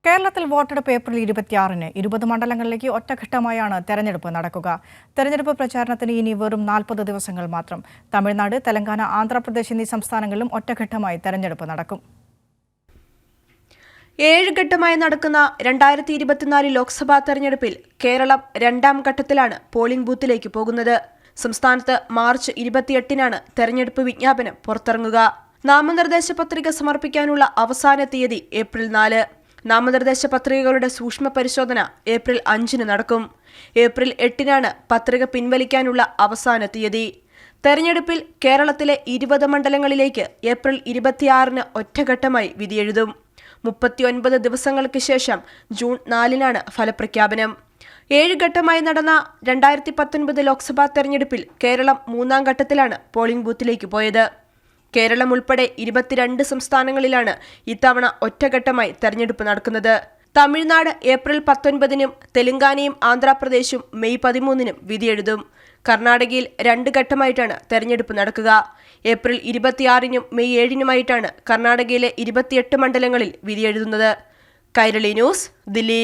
കേരളത്തിൽ വോട്ടെടുപ്പ് ഏപ്രിൽ 26-ന് 20 മണ്ഡലങ്ങളിലേക്ക് ഒറ്റഘട്ടമായാണ് തെരഞ്ഞെടുപ്പ് നടക്കുക. തെരഞ്ഞെടുപ്പ് പ്രചാരണത്തിന് ഇനി വെറും 40 ദിവസങ്ങൾ മാത്രം. തമിഴ്നാട്, തെലങ്കാന, ആന്ധ്രാപ്രദേശ് എന്നീ സംസ്ഥാനങ്ങളിലും ഒറ്റഘട്ടമായി തെരഞ്ഞെടുപ്പ് നടക്കും. 7 ഘട്ടമായി നടക്കുന്ന 2024 ലോക്സഭാ തെരഞ്ഞെടുപ്പിൽ കേരളം 2ാം ഘട്ടത്തിലാണ് പോളിംഗ് ബൂത്തിലേക്ക് പോകുന്നത്. സംസ്ഥാനത്ത് മാർച്ച് 28-നാണ് തെരഞ്ഞെടുപ്പ് വിജ്ഞാപനം പുറത്തിറങ്ങുക. നാമനിർദ്ദേശ പത്രിക സമർപ്പിക്കാനുള്ള അവസാന തീയതി ഏപ്രിൽ 4. നാമനിർദ്ദേശ പത്രികകളുടെ സൂക്ഷ്മ പരിശോധന ഏപ്രിൽ 5-ന് നടക്കും. ഏപ്രിൽ 8-നാണ് പത്രിക പിൻവലിക്കാനുള്ള അവസാന തീയതി. തെരഞ്ഞെടുപ്പിൽ കേരളത്തിലെ 20 മണ്ഡലങ്ങളിലേക്ക് ഏപ്രിൽ 26-ന് ഒറ്റഘട്ടമായി വിധിയെഴുതും. 39 ദിവസങ്ങൾക്ക് ശേഷം ജൂൺ 4-നാണ് ഫലപ്രഖ്യാപനം. 7 ഘട്ടമായി നടന്ന 2019 ലോക്സഭാ തെരഞ്ഞെടുപ്പിൽ കേരളം 3ാം ഘട്ടത്തിലാണ് പോളിംഗ് ബൂത്തിലേക്ക് പോയത്. കേരളം ഉൾപ്പെടെ 22 സംസ്ഥാനങ്ങളിലാണ് ഇത്തവണ ഒറ്റഘട്ടമായി തെരഞ്ഞെടുപ്പ് നടക്കുന്നത്. തമിഴ്നാട് ഏപ്രിൽ 19-നും തെലങ്കാനയും ആന്ധ്രാപ്രദേശും മെയ് 13-നും വിധിയെഴുതും. കർണാടകയിൽ 2 ഘട്ടമായിട്ടാണ് തെരഞ്ഞെടുപ്പ് നടക്കുക. ഏപ്രിൽ 26-നും മെയ് 7-നുമായിട്ടാണ് കർണാടകയിലെ 28 മണ്ഡലങ്ങളിൽ വിധിയെഴുതുന്നത്. കൈരളി ന്യൂസ്, ദില്ലി.